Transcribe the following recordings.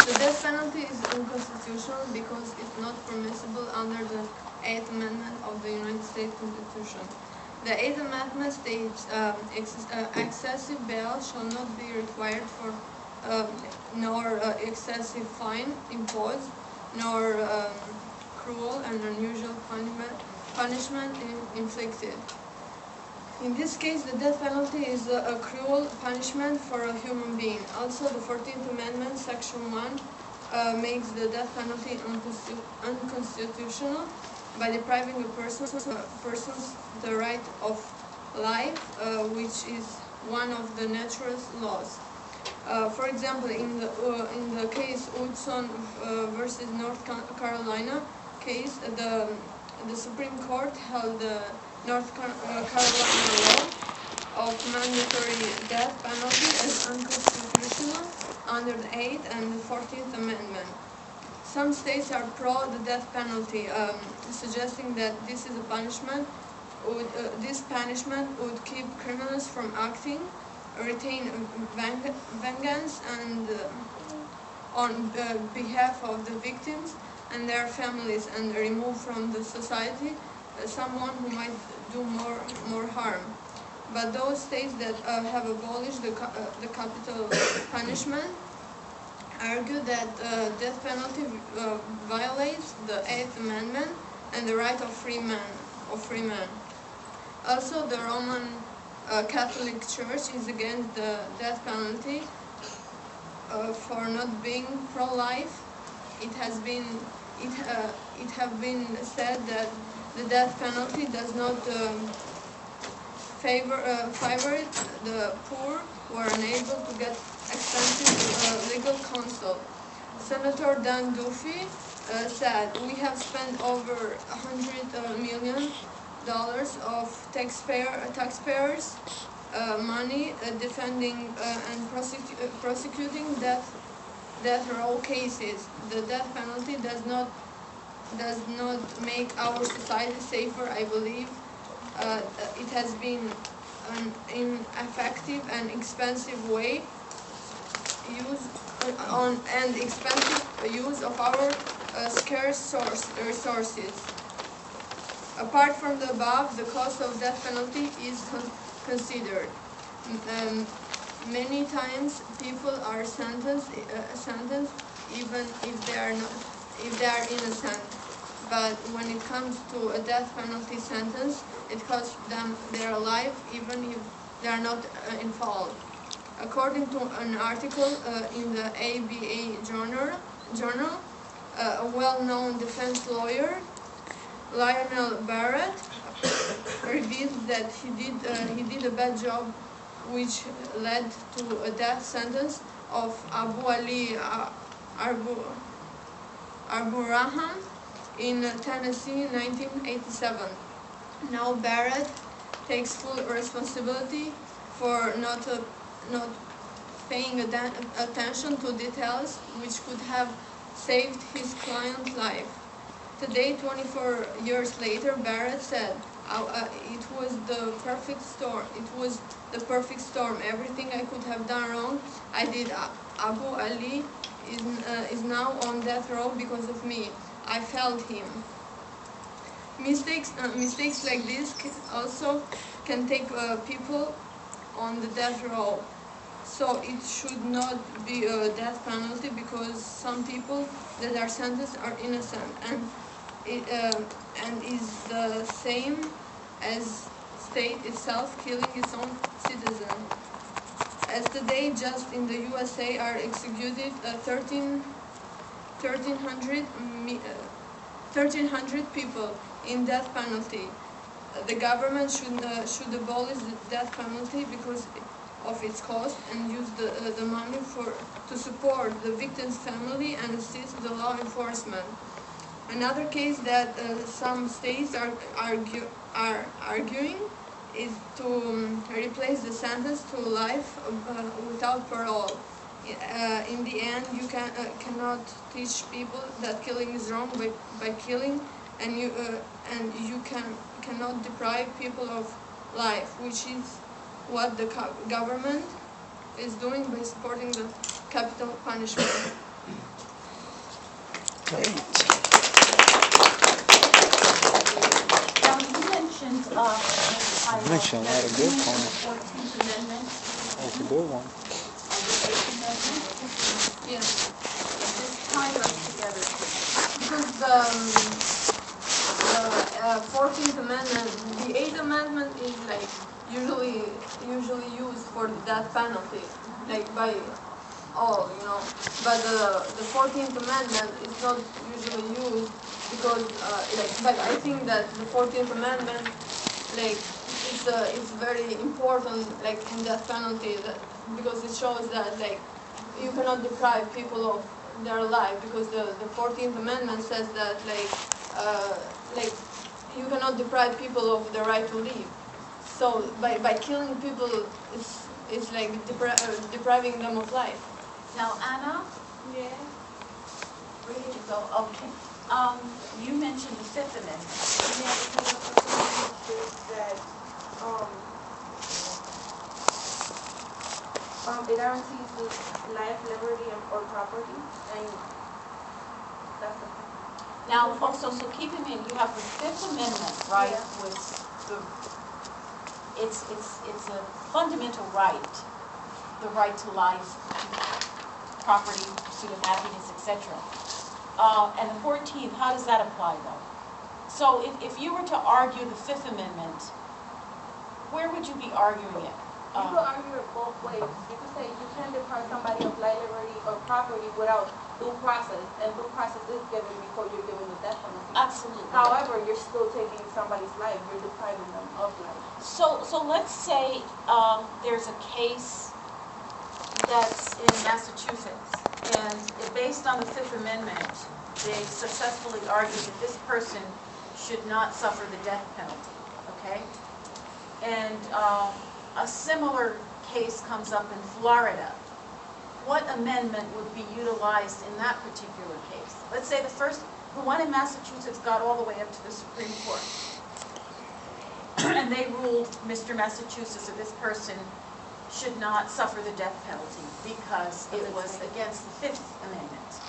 The death penalty is unconstitutional because it's not permissible under the 8th Amendment of the United States Constitution. The 8th Amendment states excessive bail shall not be required for nor excessive fine imposed, nor cruel and unusual punishment inflicted. In this case, the death penalty is a cruel punishment for a human being. Also, the 14th Amendment, Section 1, makes the death penalty unconstitutional by depriving a person the right of life, which is one of the natural laws. For example, in the case Woodson versus North Carolina case, the Supreme Court held the North Carolina law of mandatory death penalty as unconstitutional under the 8th and the 14th Amendment. Some states are pro the death penalty, suggesting that this is a punishment. This punishment would keep criminals from acting, retain vengeance, and on behalf of the victims and their families, and remove from the society someone who might do more harm. But those states that have abolished the capital punishment argue that death penalty violates the 8th Amendment and the right of free man. Also, the Roman Catholic Church is against the death penalty for not being pro-life. It have been said that the death penalty does not favor the poor who are unable to get expensive legal counsel. Senator Dan Duffy said, "We have spent over $100 million of taxpayers' money defending and prosecuting death row cases. The death penalty does not make our society safer. I believe it has been an ineffective and expensive way use of our scarce resources. Apart from the above, the cost of death penalty is considered. Many times, people are sentenced even if they are innocent. But when it comes to a death penalty sentence, it costs them their life even if they are not involved. According to an article in the ABA journal, a well-known defense lawyer, Lionel Barrett, revealed that he did a bad job, which led to a death sentence of Abu Ali Aburaham in Tennessee in 1987. Now Barrett takes full responsibility for not paying attention to details which could have saved his client's life. Today, 24 years later, Barrett said, "It was the perfect storm. It was the perfect storm. Everything I could have done wrong, I did. Abu Ali is now on death row because of me. I failed him." Mistakes like this also can take people on the death row. So it should not be a death penalty because some people that are sentenced are innocent, and is the same as state itself killing its own citizen. As today, just in the USA are executed 1,300 people in death penalty. The government should abolish the death penalty because of its cost and use the money to support the victim's family and assist the law enforcement. Another case that some states are arguing is to replace the sentence to life without parole. In the end, you cannot teach people that killing is wrong by killing, and you cannot deprive people of life, which is what the government is doing by supporting the capital punishment. Now, you mentioned, Mentioned a lot of good the points. 14th Amendment. That's a good one. And the 8th Amendment. Yeah. Just tie us together. Because the 14th Amendment, the 8th Amendment is like usually used for the death penalty, like by all, you know. But the 14th Amendment is not usually used because, but I think that the 14th Amendment, like, is very important, like, in death penalty, because it shows that, like, you cannot deprive people of their life, because the 14th Amendment says that, like you cannot deprive people of the right to live. So by killing people, it's like depriving them of life. Now, Anna, Yeah. where did you go? Okay. You mentioned the 5th Amendment. Yeah, because the first one states that it guarantees the life, liberty, or property, and that's the point. Now, also, so keep in mind, you have the 5th Amendment, right? Yeah. With the, it's a fundamental right, the right to life, property, pursuit of happiness, etc. And the 14th, how does that apply, though? So if you were to argue the 5th Amendment, where would you be arguing it? You could argue it both ways. You could say you can deprive somebody of life, liberty, or property without due process, and due process is given before you're given the death penalty. Absolutely. However, you're still taking somebody's life. You're depriving them of life. So let's say there's a case that's in Massachusetts, and based on the 5th Amendment, they successfully argued that this person should not suffer the death penalty, okay? And a similar case comes up in Florida. What amendment would be utilized in that particular case? Let's say the one in Massachusetts got all the way up to the Supreme Court. And they ruled Mr. Massachusetts, or this person, should not suffer the death penalty because it was against the 5th Amendment,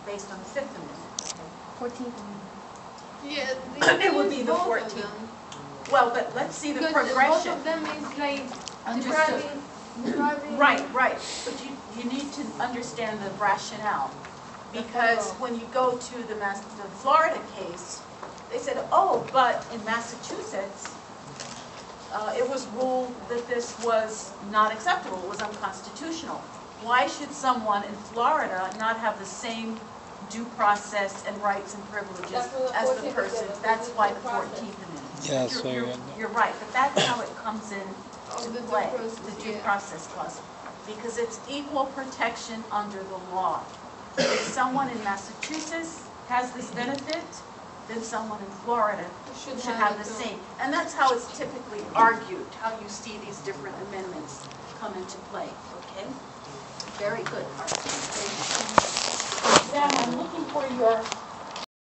based on the 5th Amendment. 14th. Yeah. It would be the 14th. Well, but let's see the progression. Both of them is like Understood. depriving. Right. But you need to understand the rationale. Because when you go to the Florida case, they said, oh, but in Massachusetts, it was ruled that this was not acceptable, it was unconstitutional. Why should someone in Florida not have the same due process and rights and privileges as the person? That's why the 14th Amendment. Yeah, so You're right, but that's how it comes in to The due play, process, the due yeah. process clause. Because it's equal protection under the law. If someone in Massachusetts has this benefit, then someone in Florida should have the same. And that's how it's typically argued, how you see these different amendments come into play, okay? Very good. Sam, I'm looking for your